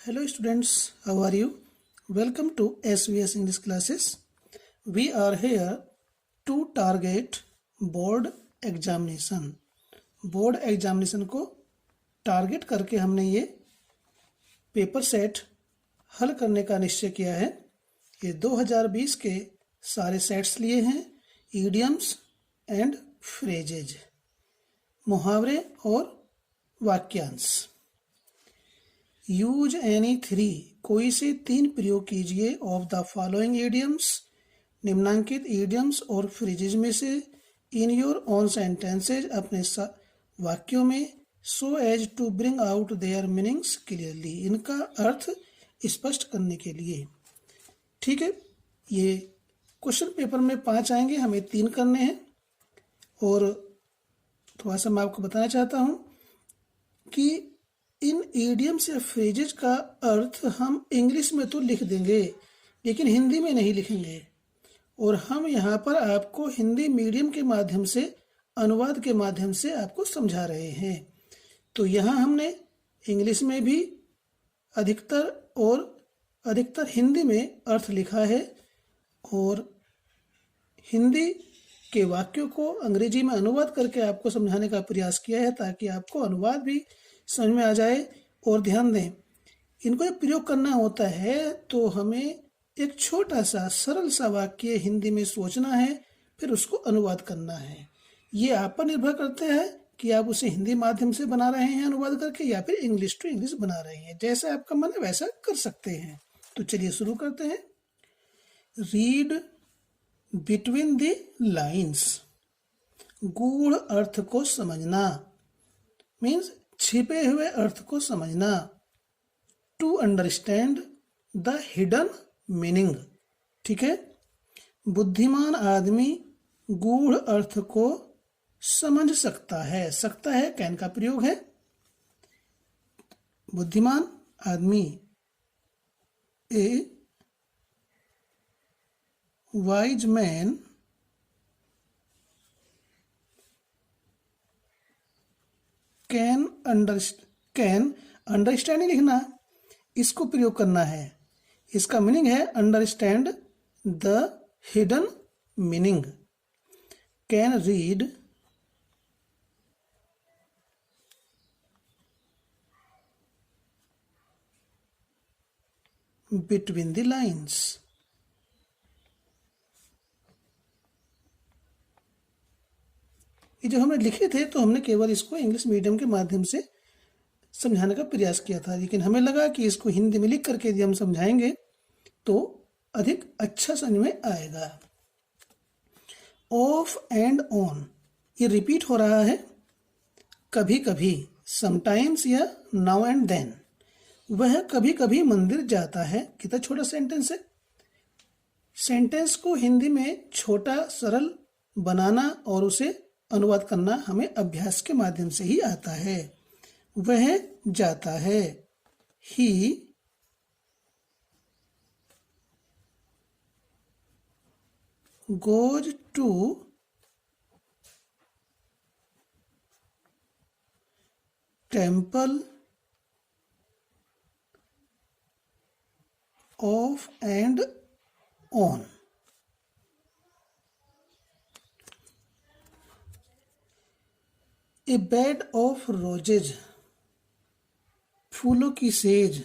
Hello students, how are you? Welcome to SVS English classes. We are here to target board examination. Board examination को target करके हमने ये paper set हल करने का निश्चय किया है। ये 2020 के सारे सेट्स लिए हैं, ईडियम्स एंड फ्रेजेज, मुहावरे और वाक्यांश। यूज एनी थ्री, कोई से तीन प्रयोग कीजिए ऑफ द फॉलोइंग ईडियम्स, निम्नांकित ईडियम्स और फ्रेजेज में से, इन योर ओन सेंटेंसेज, अपने वाक्यों में, so as to bring out their meanings clearly, इनका अर्थ स्पष्ट करने के लिए। ठीक है, ये क्वेश्चन पेपर में 5 आएंगे, हमें 3 करने हैं। और थोड़ा सा मैं आपको बताना चाहता हूँ कि इन ईडियम्स या फ्रेजेज का अर्थ हम इंग्लिश में तो लिख देंगे लेकिन हिंदी में नहीं लिखेंगे, और हम यहाँ पर आपको हिंदी मीडियम के माध्यम से, अनुवाद के माध्यम से आपको समझा रहे हैं। तो यहाँ हमने इंग्लिश में भी अधिकतर हिंदी में अर्थ लिखा है, और हिंदी के वाक्यों को अंग्रेजी में अनुवाद करके आपको समझाने का प्रयास किया है ताकि आपको अनुवाद भी समझ में आ जाए। और ध्यान दें, इनको जब प्रयोग करना होता है तो हमें एक छोटा सा सरल सा वाक्य हिंदी में सोचना है, फिर उसको अनुवाद करना है। ये आप पर निर्भर करते हैं कि आप उसे हिंदी माध्यम से बना रहे हैं अनुवाद करके, या फिर इंग्लिश टू इंग्लिश बना रहे हैं। जैसा आपका मन है वैसा कर सकते हैं। तो चलिए शुरू करते हैं। रीड बिटवीन द लाइन्स, गूढ़ अर्थ को समझना, मीन्स छिपे हुए अर्थ को समझना। To understand the hidden meaning, ठीक है। बुद्धिमान आदमी गूढ़ अर्थ को समझ सकता है। सकता है कैन का प्रयोग है। बुद्धिमान आदमी, ए वाइज मैन कैन अंडरस्टैंड नहीं लिखना, इसको प्रयोग करना है। इसका मीनिंग है understand the hidden meaning. Can read between the lines. ये जो हमने लिखे थे तो हमने केवल इसको इंग्लिश मीडियम के माध्यम से समझाने का प्रयास किया था, लेकिन हमें लगा कि इसको हिंदी में लिख करके यदि हम समझाएंगे तो अधिक अच्छा समझ में आएगा। ऑफ एंड ऑन, ये रिपीट हो रहा है कभी कभी, समटाइम्स या नाउ एंड देन। वह कभी कभी मंदिर जाता है, कितना छोटा सेंटेंस है। सेंटेंस को हिंदी में छोटा सरल बनाना और उसे अनुवाद करना हमें अभ्यास के माध्यम से ही आता है। वह जाता है, he goes to temple off and on. A bed of roses, फूलों की सेज।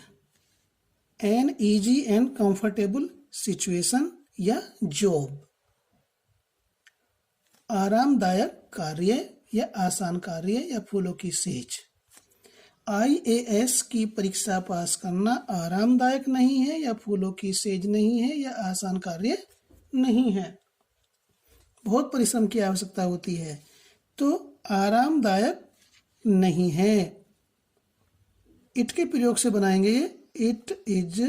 An easy and comfortable situation या जॉब, आरामदायक कार्य या आसान कार्य या फूलों की सेज। IAS की परीक्षा पास करना आरामदायक नहीं है या फूलों की सेज नहीं है या आसान कार्य नहीं है, बहुत परिश्रम की आवश्यकता होती है, तो आरामदायक नहीं है। इट के प्रयोग से बनाएंगे ये, it is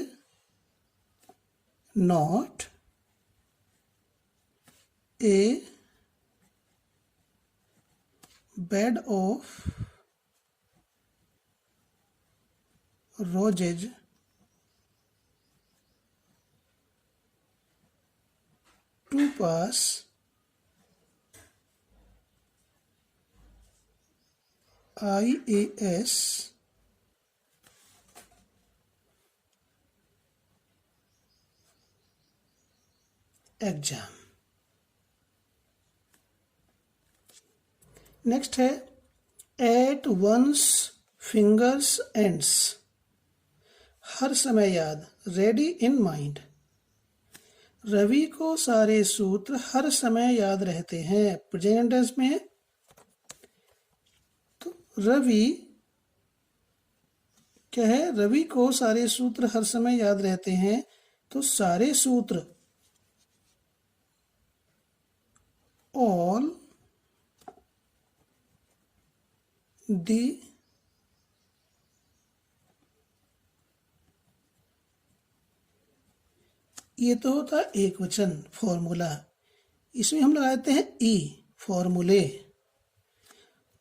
not a bed of roses to pass IAS exam. Next है एट वंस फिंगर्स एंड्स, हर समय याद, रेडी इन माइंड। रवि को सारे सूत्र हर समय याद रहते हैं, प्रेजेंट टेंस में है। तो रवि क्या है, रवि को सारे सूत्र हर समय याद रहते हैं, तो सारे सूत्र ऑल दी ये तो होता एक वचन फॉर्मूला, इसमें हम लगाते हैं ई फॉर्मूले।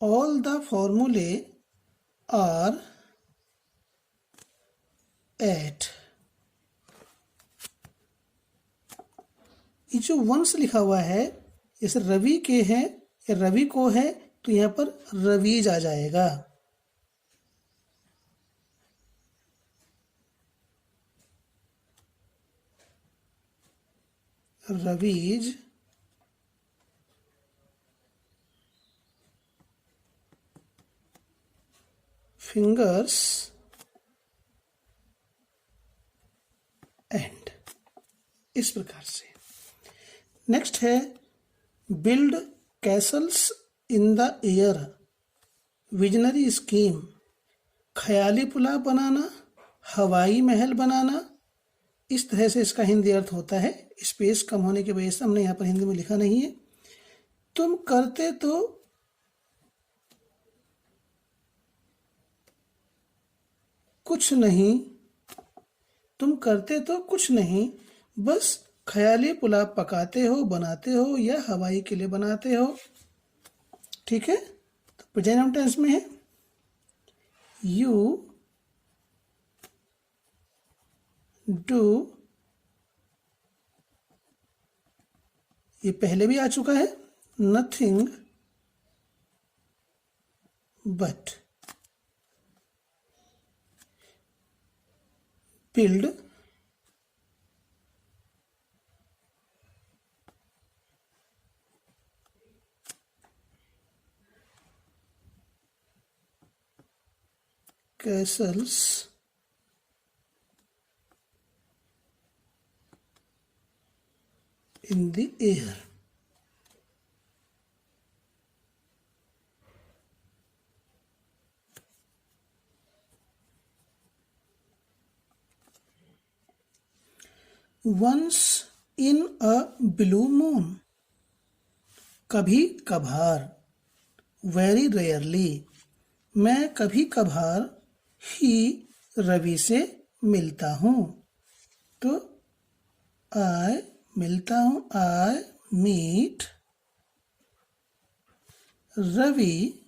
ऑल द फॉर्मूले आर एट, ये जो वंश लिखा हुआ है जैसे रवि के हैं या रवि को है तो यहां पर रवीज आ जाएगा। रवीज फिंगर्स एंड, इस प्रकार से। नेक्स्ट है build castles in the air, visionary scheme, ख्याली पुला बनाना, हवाई महल बनाना। इस तरह से इसका हिंदी अर्थ होता है। स्पेस कम होने की वजह से हमने यहाँ पर हिंदी में लिखा नहीं है। तुम करते तो कुछ नहीं, तुम करते तो कुछ नहीं, बस ख्याली पुलाव पकाते हो, बनाते हो या हवाई के लिए बनाते हो। ठीक है, तो प्रेजेंट टेंस में है यू डू, ये पहले भी आ चुका है, nothing but build castles in the air। Once in a blue moon, कभी कभार, वेरी रेयरली, मैं कभी कभार ही रवि से मिलता हूँ। तो आई मिलता हूँ, I meet Ravi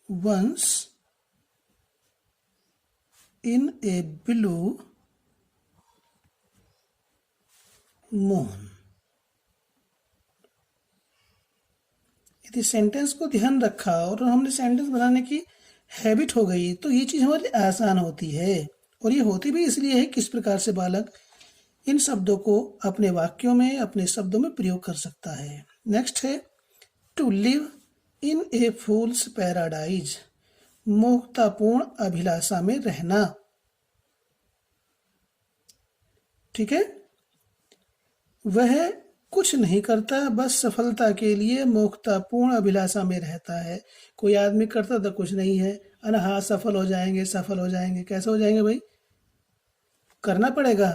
once in a blue moon। यदि सेंटेंस को ध्यान रखा और हमने सेंटेंस बनाने की हैबिट हो गई तो ये चीज़ हमारे लिए आसान होती है। और ये होती भी इसलिए है किस प्रकार से बालक इन शब्दों को अपने वाक्यों में, अपने शब्दों में प्रयोग कर सकता है। नेक्स्ट है to live in a fool's paradise, मोहतापूर्ण अभिलाषा में रहना। ठीक है, वह कुछ नहीं करता, बस सफलता के लिए मोहतापूर्ण अभिलाषा में रहता है। कोई आदमी करता तो कुछ नहीं है, अना हाँ सफल हो जाएंगे, सफल हो जाएंगे, कैसे हो जाएंगे भाई, करना पड़ेगा।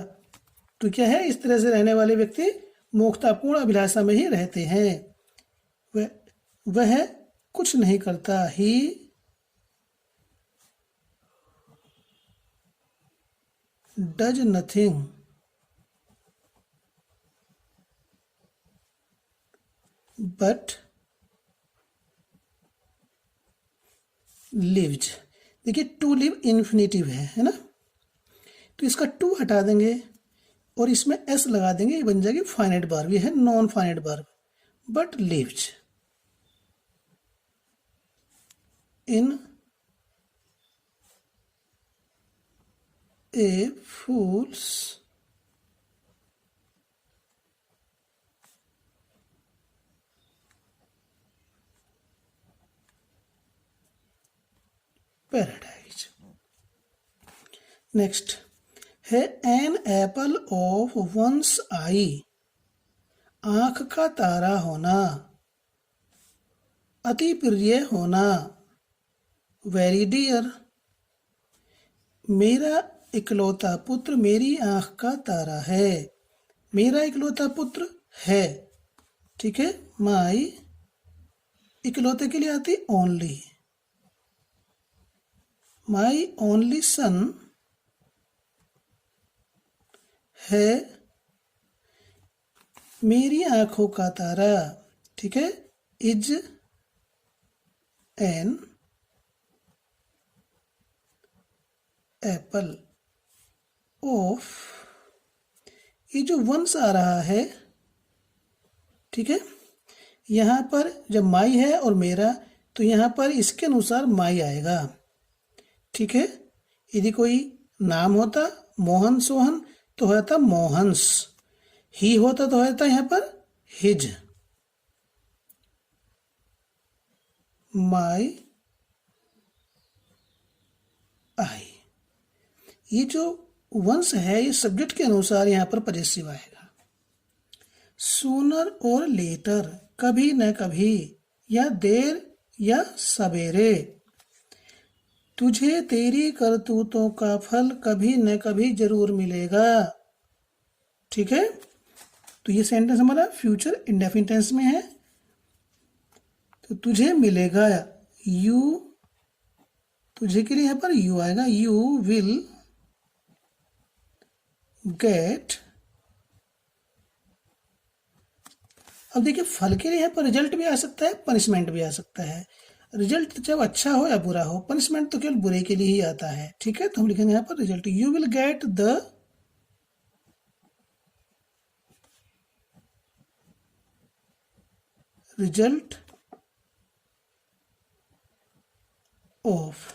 तो क्या है, इस तरह से रहने वाले व्यक्ति मोहतापूर्ण अभिलाषा में ही रहते हैं। वह कुछ नहीं करता, he does nothing but lived. देखिए टू लिव इन्फिनेटिव है ना, तो इसका टू हटा देंगे और इसमें एस लगा देंगे, ये बन जाएगी फाइनाइट वर्ब, ये है non finite verb. But lived in a fool's paradise. Next है an apple of one's eye, आंख का तारा होना, अति प्रिय होना, वेरी डियर। मेरा इकलौता पुत्र मेरी आंख का तारा है, मेरा इकलौता पुत्र है, ठीक है। माई इकलौते के लिए आती ओनली, माई ओनली सन है मेरी आंखों का तारा, ठीक है। इज एन एप्पल ऑफ, ये जो वंस आ रहा है, ठीक है, यहाँ पर जब माई है और मेरा, तो यहाँ पर इसके अनुसार माई आएगा, ठीक है। यदि कोई नाम होता मोहन सोहन तो हो जाता मोहन्स, ही होता तो हो जाता यहाँ पर हिज। माई आई, ये जो वंस है ये सब्जेक्ट के अनुसार यहाँ पर पजेसिव आएगा। सूनर और लेटर, कभी न कभी, या देर या सवेरे। तुझे तेरी करतूतों का फल कभी न कभी जरूर मिलेगा, ठीक है। तो ये सेंटेंस हमारा फ्यूचर इंडेफिनिट टेंस में है। तो तुझे मिलेगा, यू, तुझे के लिए यहाँ पर यू आएगा, यू विल गेट। अब देखिए फल के लिए यहाँ पर रिजल्ट भी आ सकता है, पनिशमेंट भी आ सकता है। रिजल्ट जब अच्छा हो या बुरा हो, पनिशमेंट तो केवल बुरे के लिए ही आता है, ठीक है। तो हम लिखेंगे यहाँ पर result, you will get the result of.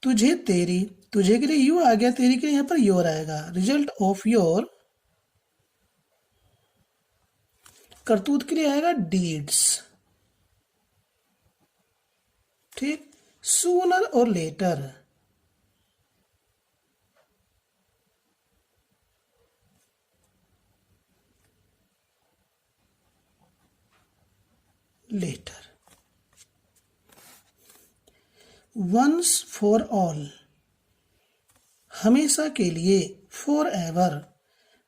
तुझे तेरी, तुझे के लिए यू आ गया, तेरी के लिए यहाँ पर योर आएगा, रिजल्ट ऑफ योर। करतूत के लिए आएगा डीड्स, ठीक। सूनर और later, later. Once for all, हमेशा के लिए, फॉर एवर।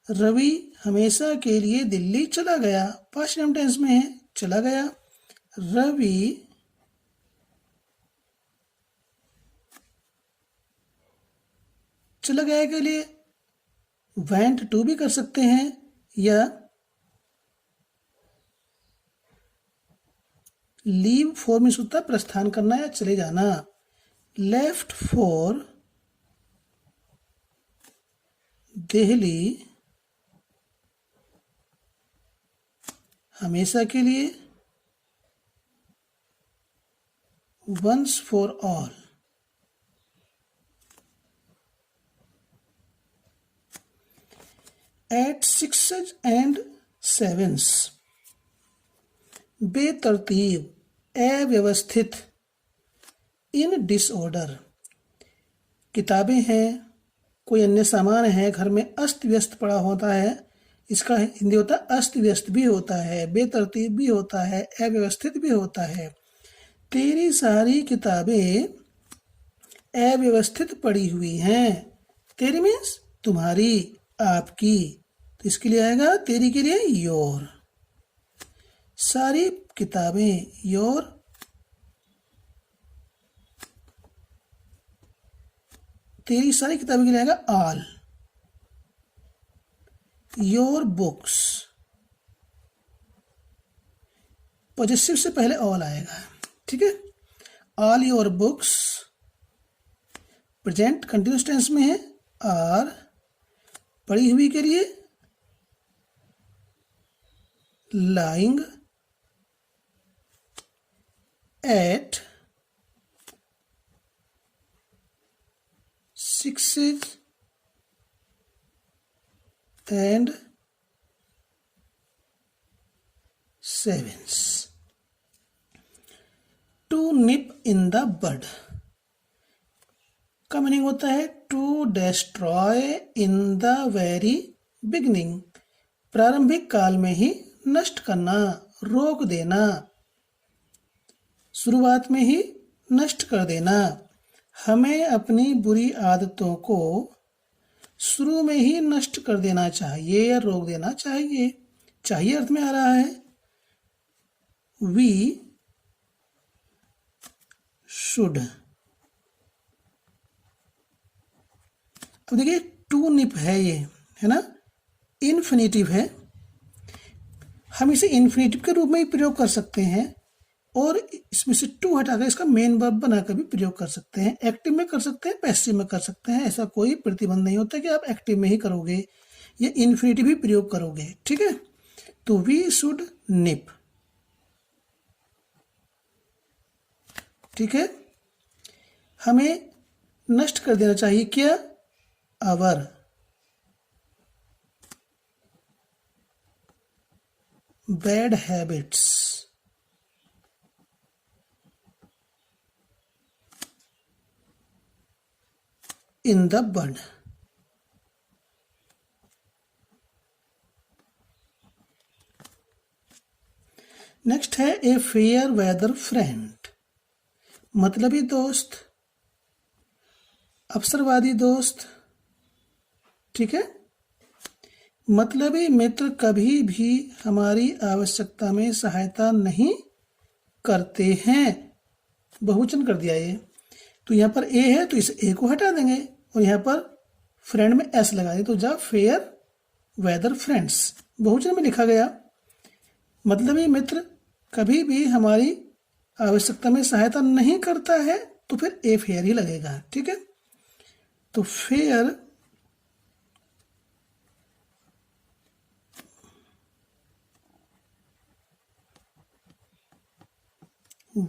रवि हमेशा के लिए दिल्ली चला गया, पास्ट टेंस में है, चला गया। रवि चला गया के लिए वेंट टू भी कर सकते हैं, या लीव फॉर मीन्स होता है प्रस्थान करना या चले जाना। लेफ्ट फॉर दिल्ली, हमेशा के लिए। Once for all, at sixes and sevens, बेतरतीब, अव्यवस्थित, इन डिसऑर्डर। किताबें हैं, कोई अन्य सामान है घर में, अस्त व्यस्त पड़ा होता है, इसका हिंदी होता है अस्त व्यस्त भी होता है, बेतरतीब भी होता है, अव्यवस्थित भी होता है। तेरी सारी किताबें अव्यवस्थित पड़ी हुई हैं। तेरी मीन्स तुम्हारी, आपकी, तो इसके लिए आएगा तेरी के लिए योर। सारी किताबें, योर। तेरी सारी किताबों के लिए आएगा ऑल। योर बुक्स, पॉजिटिव से पहले ऑल आएगा, ठीक है। All your books, present continuous tense में है, आर पढ़ी हुई के लिए lying at 6 sixes and sevens. To nip in the bud का मीनिंग होता है to destroy in the very beginning, प्रारंभिक काल में ही नष्ट करना, रोक देना, शुरुआत में ही नष्ट कर देना। हमें अपनी बुरी आदतों को शुरू में ही नष्ट कर देना चाहिए या रोक देना चाहिए। चाहिए अर्थ में आ रहा है वी शुड। अब देखिए टू निप है, ये है ना, इन्फिनेटिव है। हम इसे इन्फिनेटिव के रूप में ही प्रयोग कर सकते हैं और इसमें से टू हटाकर इसका मेन वर्ब बनाकर भी प्रयोग कर सकते हैं। एक्टिव में कर सकते हैं, पैसिव में कर सकते हैं। ऐसा कोई प्रतिबंध नहीं होता कि आप एक्टिव में ही करोगे या इन्फिनेटिव ही प्रयोग करोगे। ठीक है, तो वी शुड निप। ठीक है, हमें नष्ट कर देना चाहिए क्या? Our bad habits in the bud. Next है ए फेयर वेदर फ्रेंड, मतलबी दोस्त, अवसरवादी दोस्त। ठीक है, मतलबी मित्र कभी भी हमारी आवश्यकता में सहायता नहीं करते हैं। बहुवचन कर दिया ये, तो यहाँ पर ए है तो इस ए को हटा देंगे और यहाँ पर फ्रेंड में एस लगा दें, तो जा फेयर वेदर फ्रेंड्स, बहुवचन में लिखा गया। मतलबी मित्र कभी भी हमारी आवश्यकता में सहायता नहीं करता है, तो फिर ए फेयर ही लगेगा। ठीक है, तो फेयर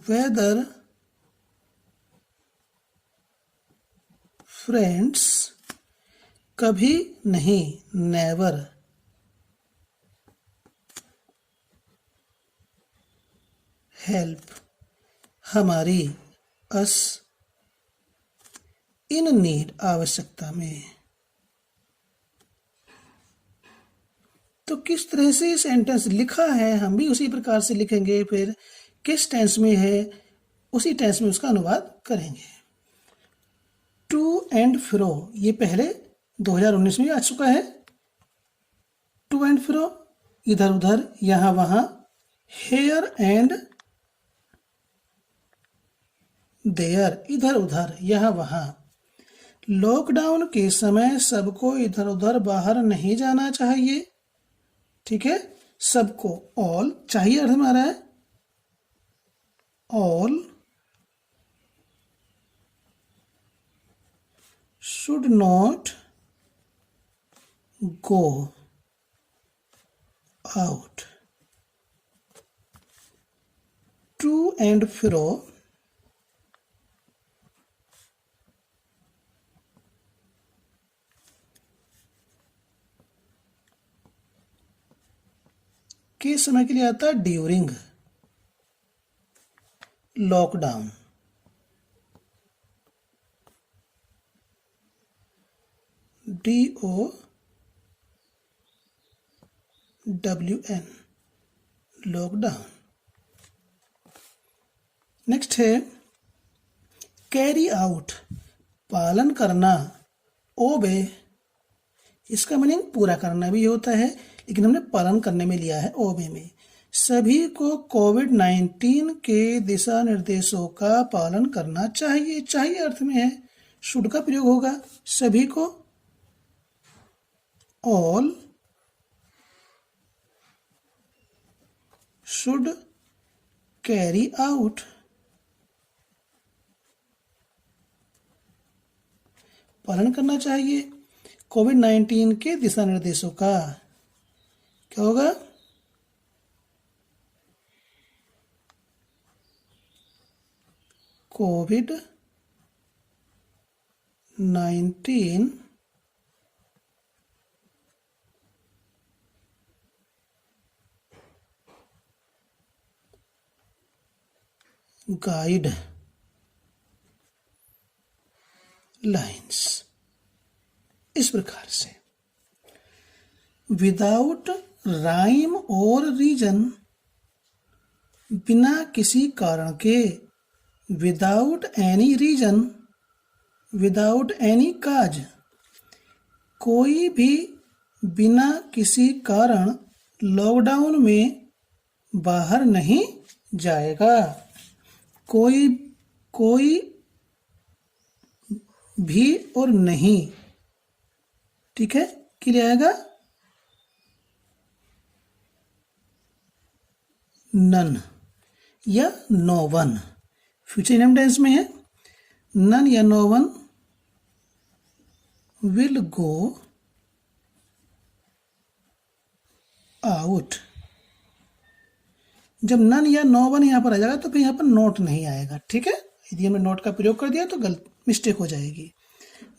वेदर फ्रेंड्स कभी नहीं, नेवर हेल्प हमारी, अस इन नीड आवश्यकता में। तो किस तरह से सेंटेंस लिखा है हम भी उसी प्रकार से लिखेंगे, फिर किस टेंस में है उसी टेंस में उसका अनुवाद करेंगे। टू एंड फ्रो ये पहले 2019 में आ चुका है। टू एंड फ्रो इधर उधर, यहां वहां। हेयर एंड देयर इधर उधर, यहां वहां। लॉकडाउन के समय सबको इधर उधर बाहर नहीं जाना चाहिए। ठीक है, सबको, ऑल चाहिए अर्थ में आ रहा है, all should not go out. To and fro के समय के लिए आता है during lockdown. DOWN lockdown. Next है कैरी आउट, पालन करना। ओबे इसका मीनिंग पूरा करना भी होता है, लेकिन हमने पालन करने में लिया है ओबे में। सभी को कोविड-19 के दिशा निर्देशों का पालन करना चाहिए। चाहिए अर्थ में है, शुड का प्रयोग होगा। सभी को, ऑल शुड कैरी आउट, पालन करना चाहिए कोविड-19 के दिशा निर्देशों का। क्या होगा? Covid 19 guide lines। इस प्रकार से विदाउट राइम और रीजन, बिना किसी कारण के, without any reason, without any cause, कोई भी बिना किसी कारण लॉकडाउन में बाहर नहीं जाएगा। कोई भी और नहीं, ठीक है, क्लियर आएगा। नन या no one, future indefinite tense में है। नन या no one will go out. जब नन या नो वन यहां पर आ जाएगा तो फिर यहां पर नोट नहीं आएगा, ठीक है। यदि हमने नोट का प्रयोग कर दिया तो गलत मिस्टेक हो जाएगी।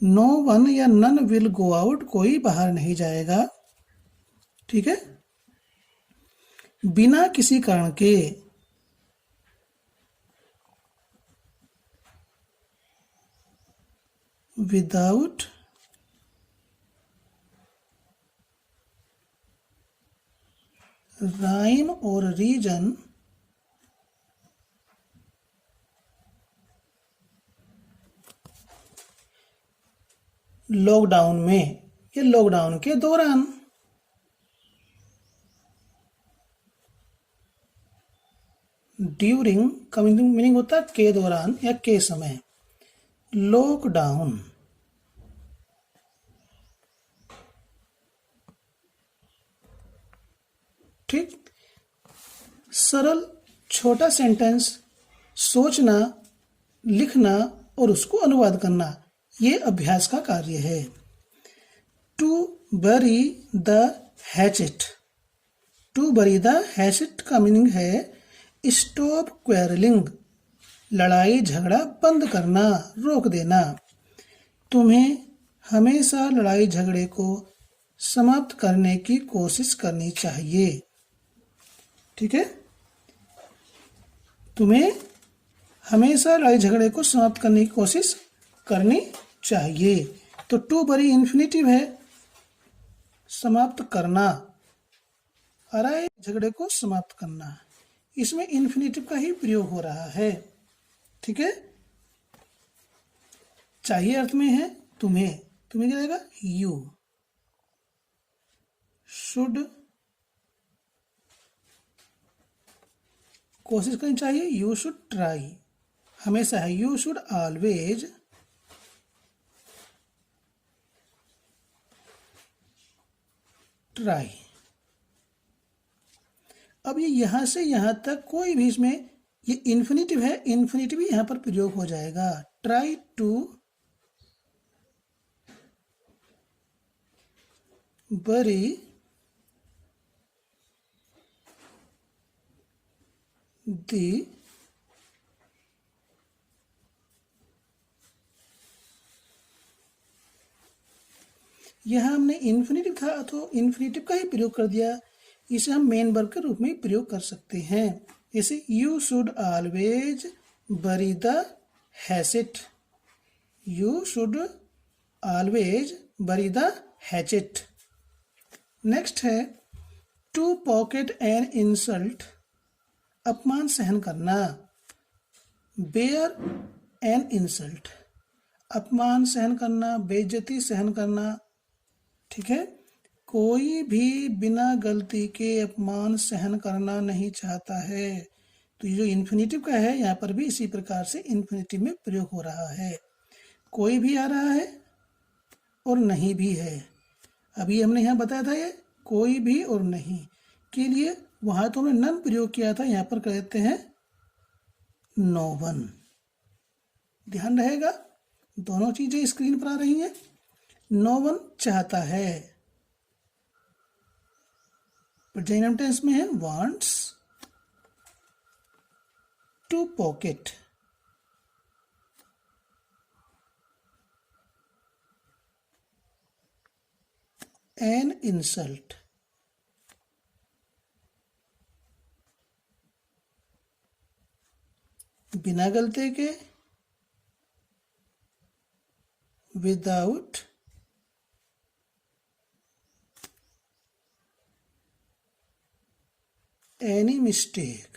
नो वन या नन विल गो आउट, कोई बाहर नहीं जाएगा, ठीक है, बिना किसी कारण के। विदाउट राइम और रीजन, लॉकडाउन में या लॉकडाउन के दौरान। ड्यूरिंग का मीनिंग होता है के दौरान या के समय। लॉकडाउन, ठीक। सरल छोटा सेंटेंस सोचना, लिखना और उसको अनुवाद करना, ये अभ्यास का कार्य है। To bury the hatchet, to bury the hatchet का मीनिंग है स्टॉप क्वेरलिंग, लड़ाई झगड़ा बंद करना, रोक देना। तुम्हें हमेशा लड़ाई झगड़े को समाप्त करने की कोशिश करनी चाहिए, ठीक है। तुम्हें हमेशा लड़ाई झगड़े को समाप्त करने की कोशिश करनी चाहिए। तो टू बरी इन्फिनेटिव है, समाप्त करना, लड़ाई झगड़े को समाप्त करना, इसमें इन्फिनेटिव का ही प्रयोग हो रहा है, ठीक है। चाहिए अर्थ में है तुम्हें, तुम्हें क्या रहेगा, यू शुड, कोशिश करनी चाहिए, यू शुड ट्राई, हमेशा है, यू शुड ऑलवेज ट्राई। अब ये यहां से यहां तक कोई भी इसमें ये इन्फिनेटिव है, इन्फिनेटिव यहां पर प्रयोग हो जाएगा। ट्राई टू बरी दी यहां हमने इन्फिनेटिव था तो इन्फिनेटिव का ही प्रयोग कर दिया, इसे हम मेन वर्ब के रूप में प्रयोग कर सकते हैं। जैसे यू शुड ऑलवेज बरी the hatchet, you should always बरी द हैचेट। नेक्स्ट है टू पॉकेट एन इंसल्ट, अपमान सहन करना। बेयर एन इंसल्ट, अपमान सहन करना, बेइज्जती सहन करना, ठीक है। कोई भी बिना गलती के अपमान सहन करना नहीं चाहता है। तो ये जो इन्फिनेटिव का है यहाँ पर भी इसी प्रकार से इन्फिनेटिव में प्रयोग हो रहा है। कोई भी आ रहा है और नहीं भी है। अभी हमने यहाँ बताया था ये कोई भी और नहीं के लिए, वहां तो हमने नन प्रयोग किया था, यहाँ पर कर देते हैं नो वन। ध्यान रहेगा, दोनों चीजें स्क्रीन पर आ रही हैं। नो वन चाहता है, प्रेजेंट टेंस में है wants to pocket. An insult, बिना गलती के, विदाउट एनी मिस्टेक।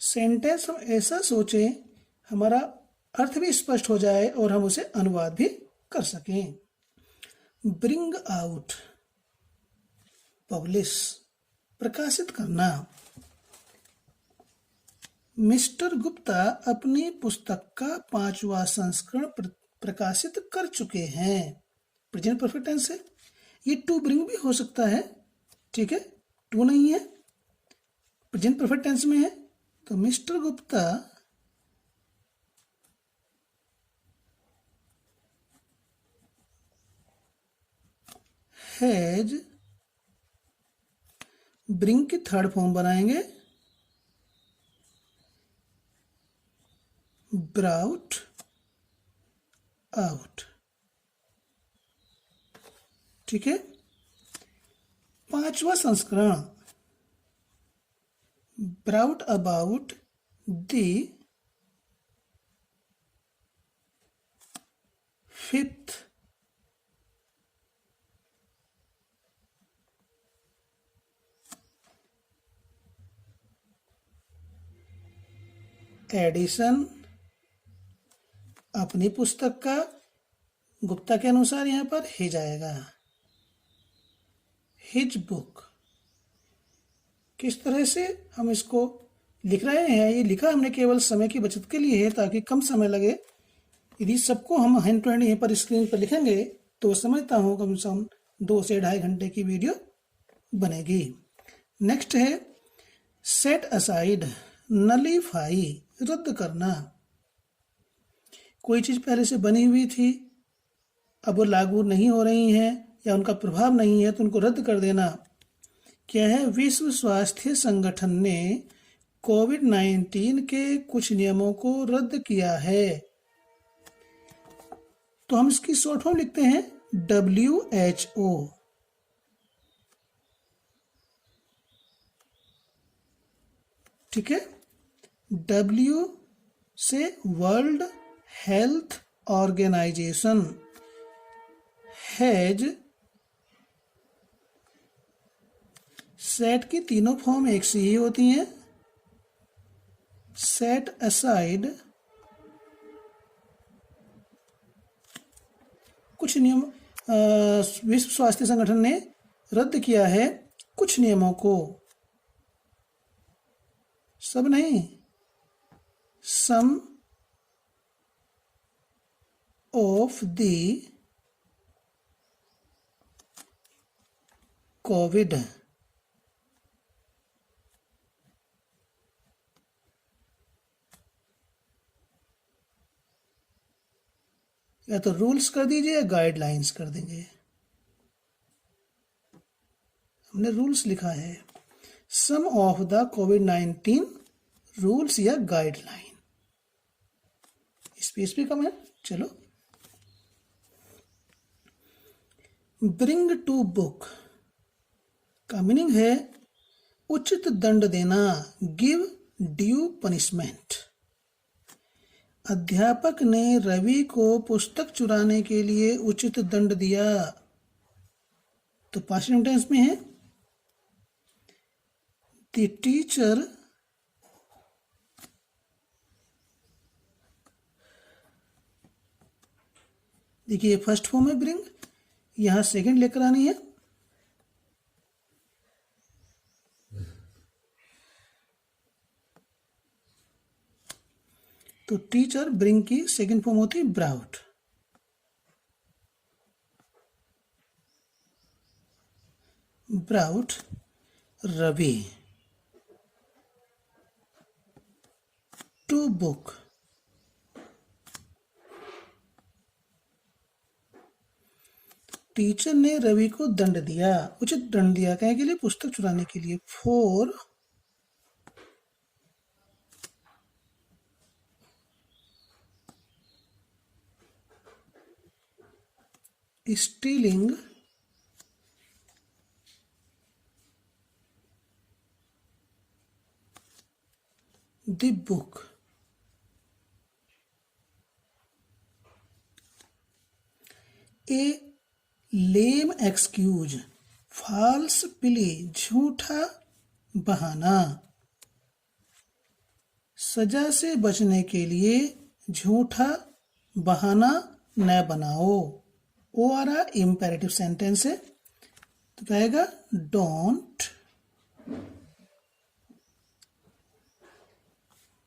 सेंटेंस हम ऐसा सोचें हमारा अर्थ भी स्पष्ट हो जाए और हम उसे अनुवाद भी कर सकें। ब्रिंग आउट, पब्लिश, प्रकाशित करना। मिस्टर गुप्ता अपनी पुस्तक का 5वां संस्करण प्रकाशित कर चुके हैं। प्रेजेंट परफेक्ट टेंस है। ये टू ब्रिंग भी हो सकता है, ठीक है, टू नहीं है, प्रेजेंट परफेक्ट टेंस में है। तो मिस्टर गुप्ता हैज, ब्रिंग की थर्ड फॉर्म बनाएंगे, ब्राउट आउट, ठीक है। 5वां संस्करण, brought about the 5th addition, अपनी पुस्तक का, गुप्ता के अनुसार यहां पर हिज आएगा, हिज बुक। किस तरह से हम इसको लिख रहे हैं, ये लिखा हमने केवल समय की बचत के लिए है ताकि कम समय लगे। यदि सबको हम हैंड टू हैंड यहीं पर स्क्रीन पर लिखेंगे तो समझता हूँ कम से कम 2 से 2.5 घंटे की वीडियो बनेगी। नेक्स्ट है सेट असाइड, नलीफाई, रद्द करना। कोई चीज़ पहले से बनी हुई थी, अब वो लागू नहीं हो रही हैं या उनका प्रभाव नहीं है तो उनको रद्द कर देना। क्या है, विश्व स्वास्थ्य संगठन ने कोविड-19 के कुछ नियमों को रद्द किया है। तो हम इसकी शॉर्ट फॉर्म लिखते हैं WHO, ठीक है। W से World Health Organisation, has, set की तीनों फॉर्म एक सी ही होती हैं, सेट असाइड, कुछ नियम, विश्व स्वास्थ्य संगठन ने रद्द किया है कुछ नियमों को, सब नहीं, सम ऑफ द कोविड, या तो रूल्स कर दीजिए या गाइडलाइंस कर दीजिए। हमने रूल्स लिखा है, सम ऑफ द कोविड-19 रूल्स या गाइडलाइन। स्पेस भी कम है, चलो। ब्रिंग टू बुक का मीनिंग है उचित दंड देना, गिव ड्यू पनिशमेंट। अध्यापक ने रवि को पुस्तक चुराने के लिए उचित दंड दिया। तो पास्ट टेंस में है, द टीचर देखिए फर्स्ट फॉर्म है ब्रिंग, यहां सेकंड लेकर आनी है। तो टीचर ब्रिंग की सेकंड फॉर्म होती है brought. Brought Ravi to book, teacher ने रवि को दंड दिया, उचित दंड दिया, कहे के लिए, पुस्तक चुराने के लिए, for stealing the book. A lame excuse, false plea, झूठा बहाना। सजा से बचने के लिए झूठा बहाना न बनाओ। ओ आर आ इम्पेरेटिव सेंटेंस है, तो कहेगा डोंट,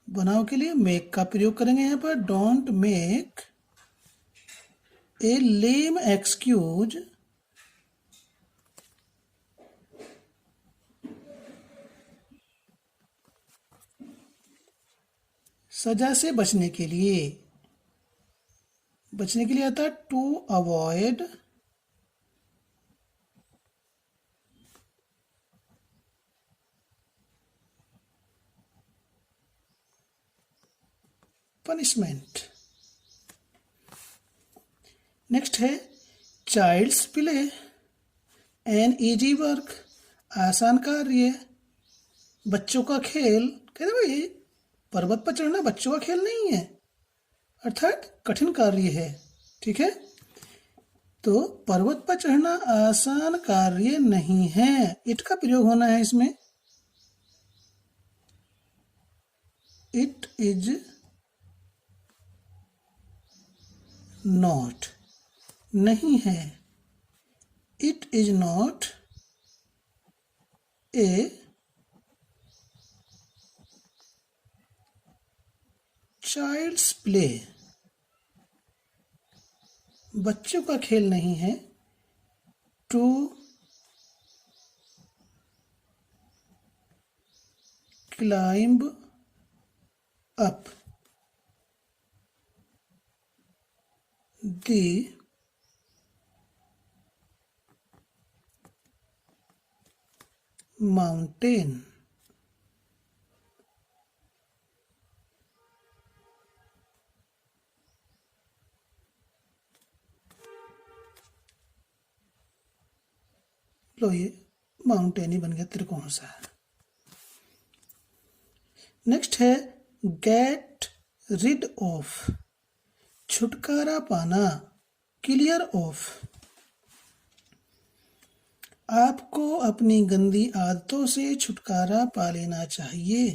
बनाओ के लिए मेक का प्रयोग करेंगे यहाँ पर। Don't make a lame excuse सजा से बचने के लिए, बचने के लिए आता है टू अवॉइड पनिशमेंट। नेक्स्ट है child's play an easy work, आसान कार्य, बच्चों का खेल। कहते भाई पर्वत पर चढ़ना बच्चों का खेल नहीं है, अर्थात कठिन कार्य है। ठीक है, तो पर्वत पर चढ़ना आसान कार्य नहीं है, इट का प्रयोग होना है इसमें। इट इज नॉट, नहीं है। It is not a child's play, बच्चों का खेल नहीं है। To climb up the mountain. लो ये माउंटेन ही बन गया त्रिकोण सा। नेक्स्ट है गेट रिड ऑफ, छुटकारा पाना, क्लियर ऑफ। आपको अपनी गंदी आदतों से छुटकारा पा लेना चाहिए।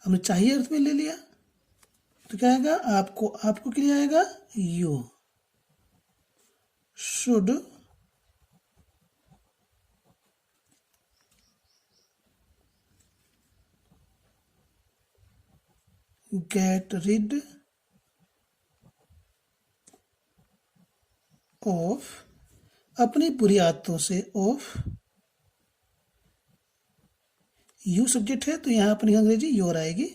हमने चाहिए अर्थ में ले लिया, तो क्या आएगा आपको, आपको के लिए आएगा you should get rid of, अपनी बुरी आदतों से, ऑफ यू सब्जेक्ट है तो यहां अपनी अंग्रेजी योर आएगी।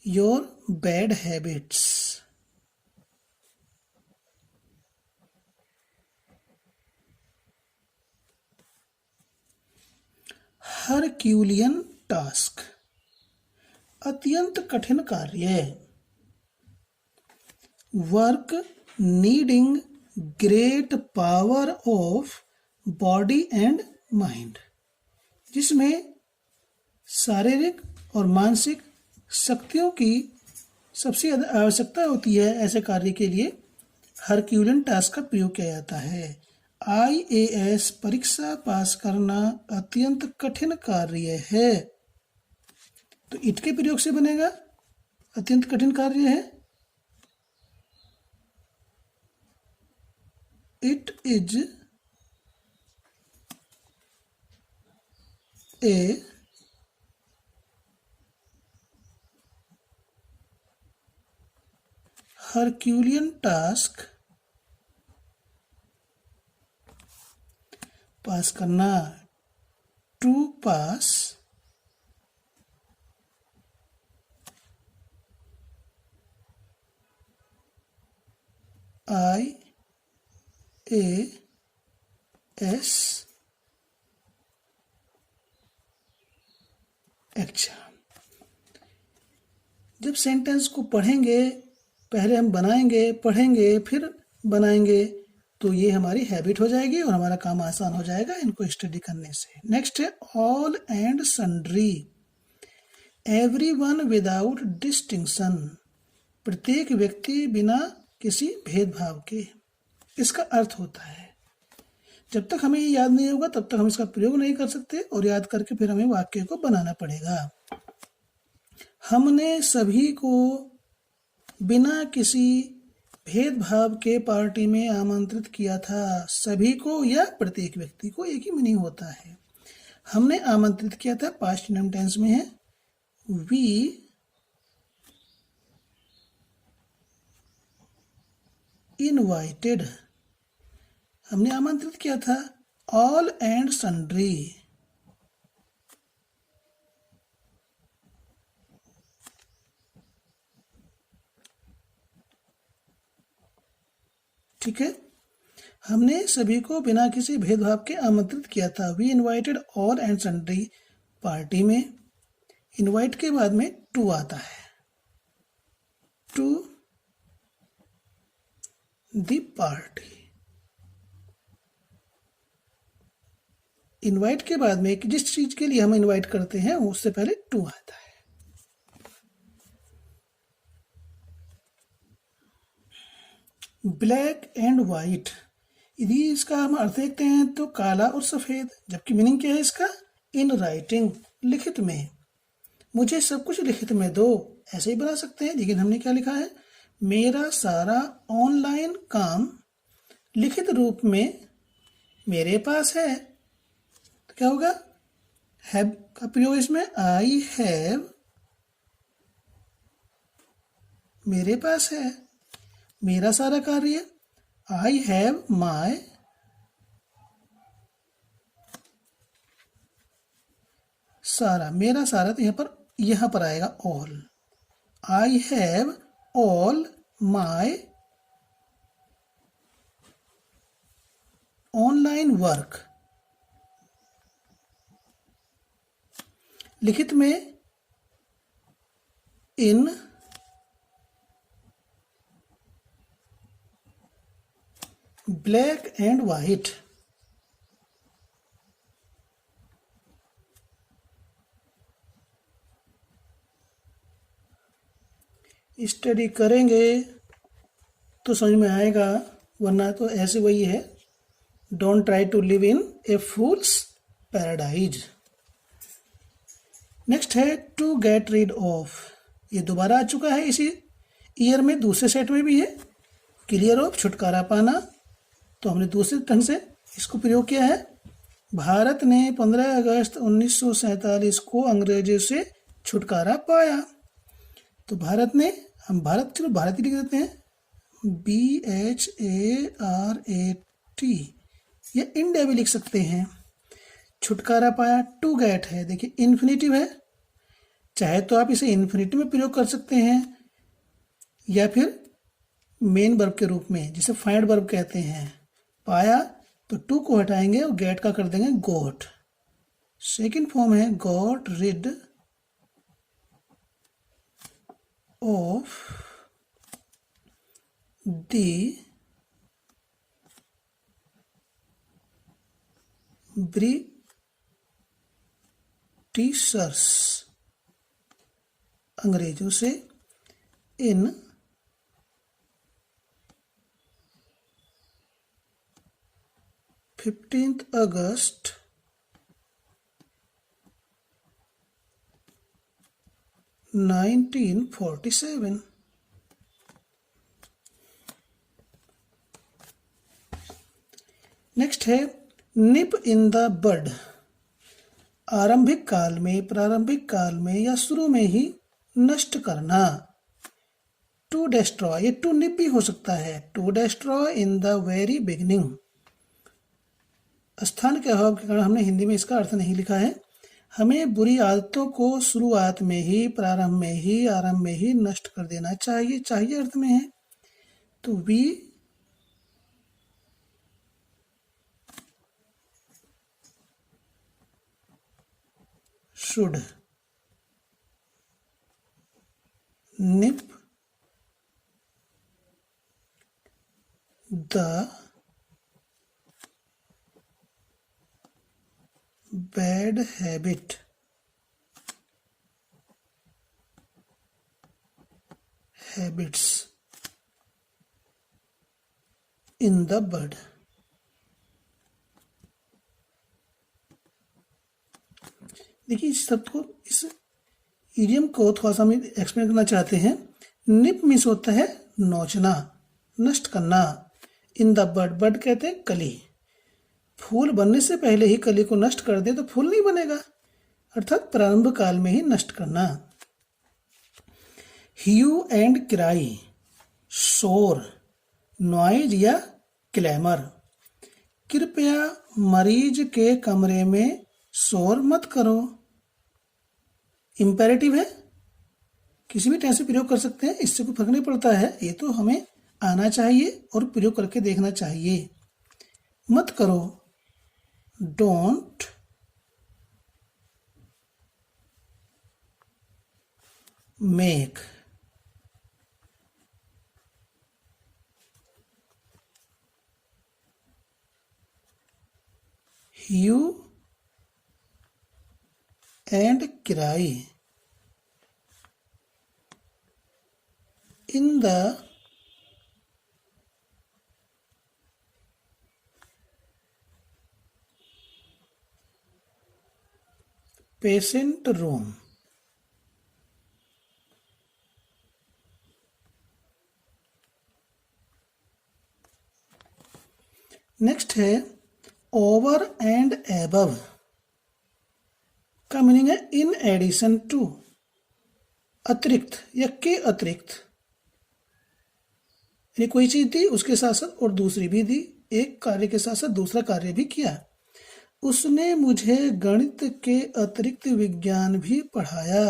Your bad habits. Herculean task, अत्यंत कठिन कार्य। Work needing great power of body and mind, जिसमें शारीरिक और मानसिक शक्तियों की सबसे ज्यादा आवश्यकता होती है। ऐसे कार्य के लिए हरक्यूलियन टास्क का प्रयोग किया जाता है। IAS परीक्षा पास करना अत्यंत कठिन कार्य है, तो इट के प्रयोग से बनेगा अत्यंत कठिन कार्य है। It is a Herculean task pass करना, टू पास IAS एग्जाम। जब सेंटेंस को पढ़ेंगे, पहले हम बनाएंगे, पढ़ेंगे, फिर बनाएंगे तो ये हमारी हैबिट हो जाएगी और हमारा काम आसान हो जाएगा इनको स्टडी करने से। नेक्स्ट है all and sundry, everyone without distinction, प्रत्येक व्यक्ति बिना किसी भेदभाव के। इसका अर्थ होता है, जब तक हमें ये याद नहीं होगा तब तक हम इसका प्रयोग नहीं कर सकते और याद करके फिर हमें वाक्य को बनाना पड़ेगा। हमने सभी को बिना किसी भेदभाव के पार्टी में आमंत्रित किया था। सभी को या प्रत्येक व्यक्ति को एक ही मीनिंग होता है। हमने आमंत्रित किया था पास्ट टेंस में है, वी इनवाइटेड, हमने आमंत्रित किया था ऑल एंड सन्ड्री। ठीक है, हमने सभी को बिना किसी भेदभाव के आमंत्रित किया था। We invited all and sundry party में। इनवाइट के बाद में टू आता है, टू द पार्टी। इनवाइट के बाद में जिस चीज के लिए हम इनवाइट करते हैं उससे पहले टू आता है। ब्लैक एंड वाइट, यदि इसका हम अर्थ देखते हैं तो काला और सफेद, जबकि मीनिंग क्या है इसका, इन राइटिंग, लिखित में। मुझे सब कुछ लिखित में दो, ऐसे ही बना सकते हैं, लेकिन हमने क्या लिखा है, मेरा सारा ऑनलाइन काम लिखित रूप में मेरे पास है। तो क्या होगा, हैव का प्रयोग इसमें, आई हैव, मेरे पास है, मेरा सारा कार्य, आई हैव माई सारा, मेरा सारा तो यहां पर आएगा all. I have all my online work, लिखित में इन ब्लैक एंड वाइट। स्टडी करेंगे तो समझ में आएगा, वरना तो ऐसे वही है, don't try to live in a fool's paradise. Next है टू गेट रीड ऑफ, ये दोबारा आ चुका है इसी ईयर में, दूसरे सेट में भी है। क्लियर ऑफ, छुटकारा पाना, तो हमने दूसरे ढंग से इसको प्रयोग किया है। भारत ने 15 अगस्त 1947 को अंग्रेजों से छुटकारा पाया। तो भारत ने, हम भारत, चलो भारत ही लिख देते हैं, BHARAT, या इंडिया भी लिख सकते हैं। छुटकारा पाया, टू गेट है, देखिए इन्फिनेटिव है, चाहे तो आप इसे इन्फिनेटिव में प्रयोग कर सकते हैं या फिर मेन वर्ब के रूप में, जिसे फाइंड वर्ब कहते हैं। पाया तो टू को हटाएंगे और गेट का कर देंगे गोट। सेकंड फॉर्म है got rid of the Britishers, अंग्रेजों से, इन 15 अगस्त 1947। नेक्स्ट है निप इन द बड, आरंभिक काल में, प्रारंभिक काल में या शुरू में ही नष्ट करना। टू डेस्ट्रॉय, ये टू निप भी हो सकता है, to destroy in the very beginning. स्थान के अभाव के कारण हमने हिंदी में इसका अर्थ नहीं लिखा है। हमें बुरी आदतों को शुरुआत में ही, प्रारंभ में ही, आरंभ में ही नष्ट कर देना चाहिए, चाहिए अर्थ में है। तो we should nip the bad habits in the bud. देखिए इस शब्द को, इस इडियम को थोड़ा सा हम एक्सप्लेन करना चाहते हैं। निप मीन्स होता है नोचना, नष्ट करना। इन द बड, बड कहते हैं कली। फूल बनने से पहले ही कली को नष्ट कर दे तो फूल नहीं बनेगा, अर्थात प्रारंभ काल में ही नष्ट करना। ह्यू एंड क्राई, शोर, नॉइज या क्लैमर। कृपया मरीज के कमरे में शोर मत करो। इंपेरेटिव है, किसी भी टाइम से प्रयोग कर सकते हैं, इससे कोई फर्क नहीं पड़ता है। ये तो हमें आना चाहिए और प्रयोग करके देखना चाहिए। मत करो, don't make. Hue and cry in the patient room। Next है ओवर एंड एबव का मीनिंग है इन एडिशन टू, अतिरिक्त या के अतिरिक्त। यानी कोई चीज दी उसके साथ साथ और दूसरी भी दी, एक कार्य के साथ साथ दूसरा कार्य भी किया। उसने मुझे गणित के अतिरिक्त विज्ञान भी पढ़ाया।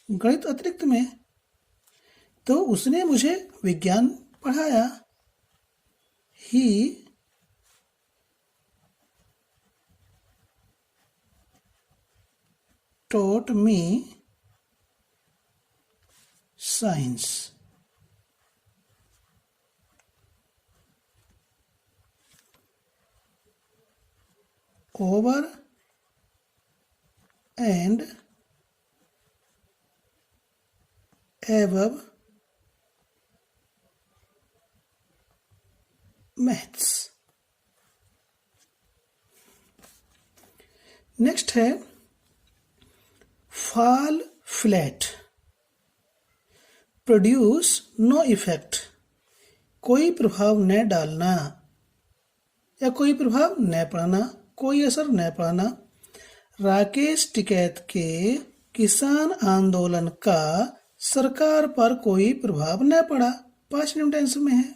गणित अतिरिक्त में, तो उसने मुझे विज्ञान पढ़ाया। ही taught me science। over and above maths। Next है fall flat, produce no effect, कोई प्रभाव न डालना या कोई प्रभाव न पड़ना, कोई असर न पड़ना। राकेश टिकैत के किसान आंदोलन का सरकार पर कोई प्रभाव न पड़ा, पास्ट टेंस में है।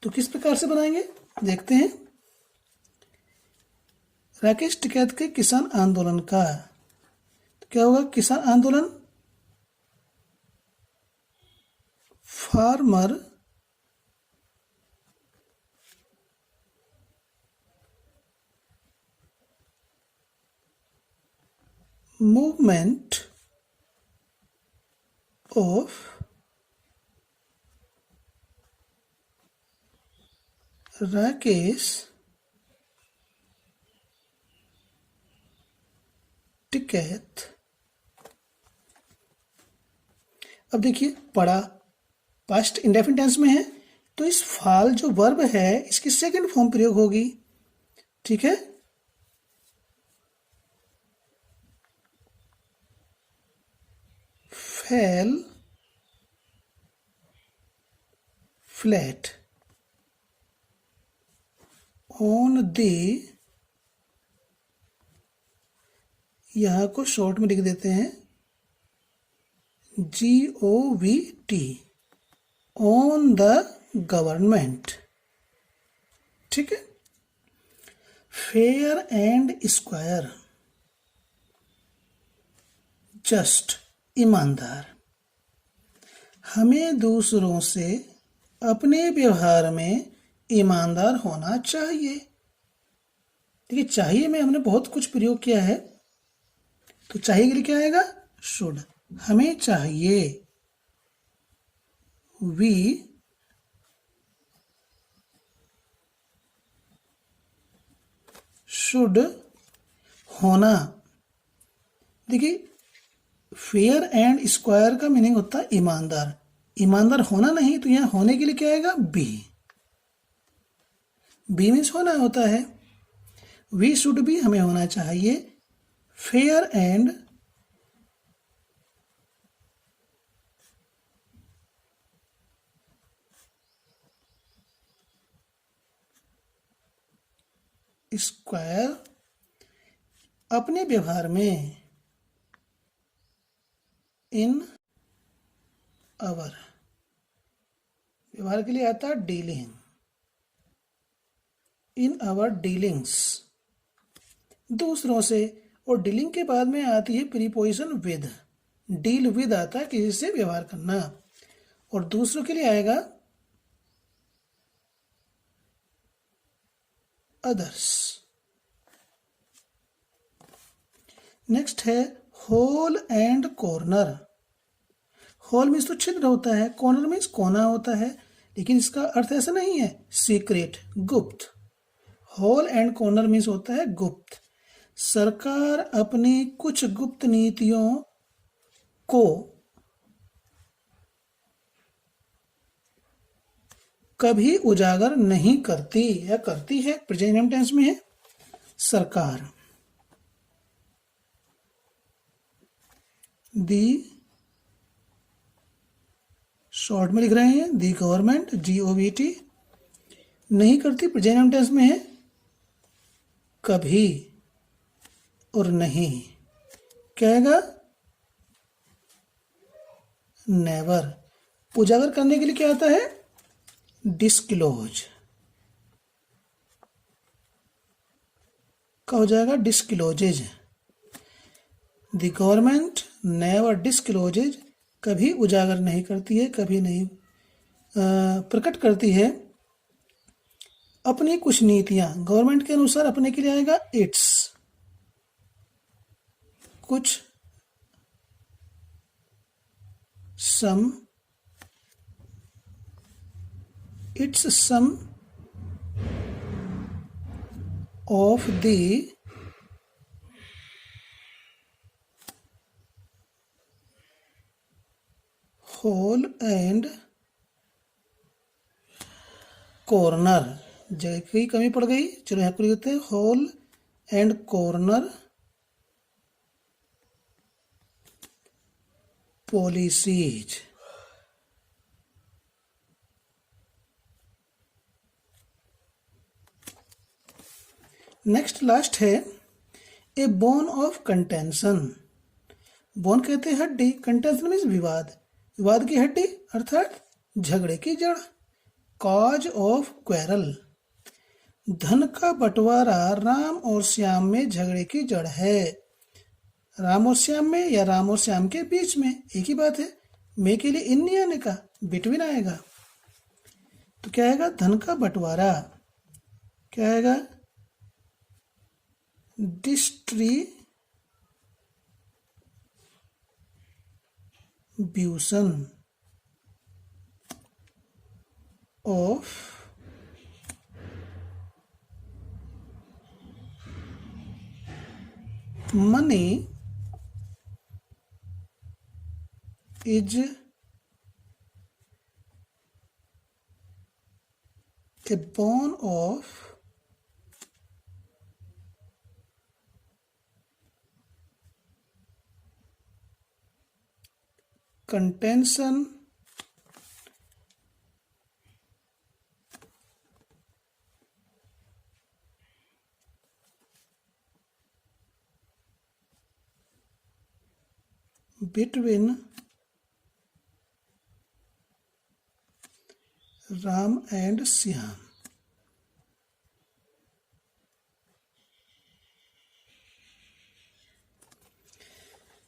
तो किस प्रकार से बनाएंगे देखते हैं। राकेश टिकैत के किसान आंदोलन का, तो क्या होगा? किसान आंदोलन, farmer movement of Rakesh Tikait. अब देखिए पढ़ा पास्ट इंडेफिनिट टेंस में है, तो इस फाल जो वर्ब है इसकी सेकंड फॉर्म प्रयोग होगी। ठीक है, फेल फ्लैट ऑन द, यहां को शॉर्ट में लिख देते हैं GOVT, ऑन द गवर्नमेंट। ठीक है, फेयर एंड स्क्वायर, जस्ट, ईमानदार। हमें दूसरों से अपने व्यवहार में ईमानदार होना चाहिए। देखिए चाहिए में हमने बहुत कुछ प्रयोग किया है, तो चाहिए के लिए क्या आएगा? शुड। हमें चाहिए, वी शुड होना। देखिए फेयर एंड स्क्वायर का मीनिंग होता है ईमानदार। ईमानदार होना नहीं, तो यहाँ होने के लिए क्या आएगा? बी। बी मीन्स होना होता है। वी शुड बी हमें होना चाहिए। फेयर एंड स्क्वायर अपने व्यवहार में, इन अवर, व्यवहार के लिए आता है डीलिंग, इन अवर डीलिंग्स, दूसरों से। और डीलिंग के बाद में आती है प्रीपोजिशन विद। डील विद आता है किसी से व्यवहार करना, और दूसरों के लिए आएगा अदर्स। नेक्स्ट है hole and corner. Hole means तो छिद्र होता है, कॉर्नर मीन्स कोना होता है, लेकिन इसका अर्थ ऐसा नहीं है सीक्रेट, गुप्त। होल एंड कॉर्नर मीन्स होता है गुप्त। सरकार अपनी कुछ गुप्त नीतियों को कभी उजागर नहीं करती, या करती है, प्रेजेंट टेंस में है सरकार। दी शॉर्ट में लिख रहे हैं दी गवर्नमेंट, GOVT, नहीं करती, प्रेजेंट टेंस में है कभी और नहीं। क्या आएगा? नेवर। उजागर करने के लिए क्या आता है? डिस्क्लोज का हो जाएगा discloses. The government never discloses, कभी उजागर नहीं करती है, कभी नहीं प्रकट करती है अपनी कुछ नीतियां। गवर्नमेंट के अनुसार अपने के लिए आएगा इट्स, कुछ, some, it's some of the hole and corner. जगह की कमी पड़ गई, चलो यहाँ पर लिखते हैं hole and corner policies. Next last है a bone of contention. Bone कहते हैं हड्डी, कंटेंशन मीन्स विवाद, विवाद की हड्डी अर्थात झगड़े की जड़। कॉज ऑफ क्वेरल, धन का बंटवारा राम और श्याम में झगड़े की जड़ है। राम और श्याम में या राम और श्याम के बीच में, एक ही बात है। में के लिए इन नहीं आने का, बिटवीन आएगा। तो क्या आएगा? धन का बंटवारा। क्या आएगा? Distribution of money is a bone of contention between Ram and Shyam.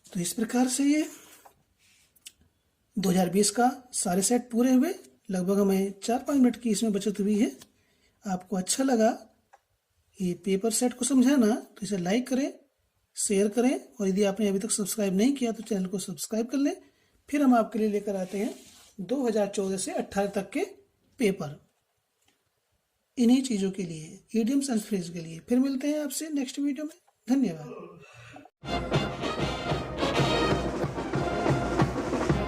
तो इस प्रकार से ये 2020 का सारे सेट पूरे हुए। लगभग हमें 4-5 मिनट की इसमें बचत हुई है। आपको अच्छा लगा ये पेपर सेट को समझाना तो इसे लाइक करें, शेयर करें, और यदि आपने अभी तक सब्सक्राइब नहीं किया तो चैनल को सब्सक्राइब कर लें। फिर हम आपके लिए लेकर आते हैं 2014 से 18 तक के पेपर। इन्हीं चीज़ों के लिए, इडियम्स एंड फ्रेज के लिए। फिर मिलते हैं आपसे नेक्स्ट वीडियो में। धन्यवाद।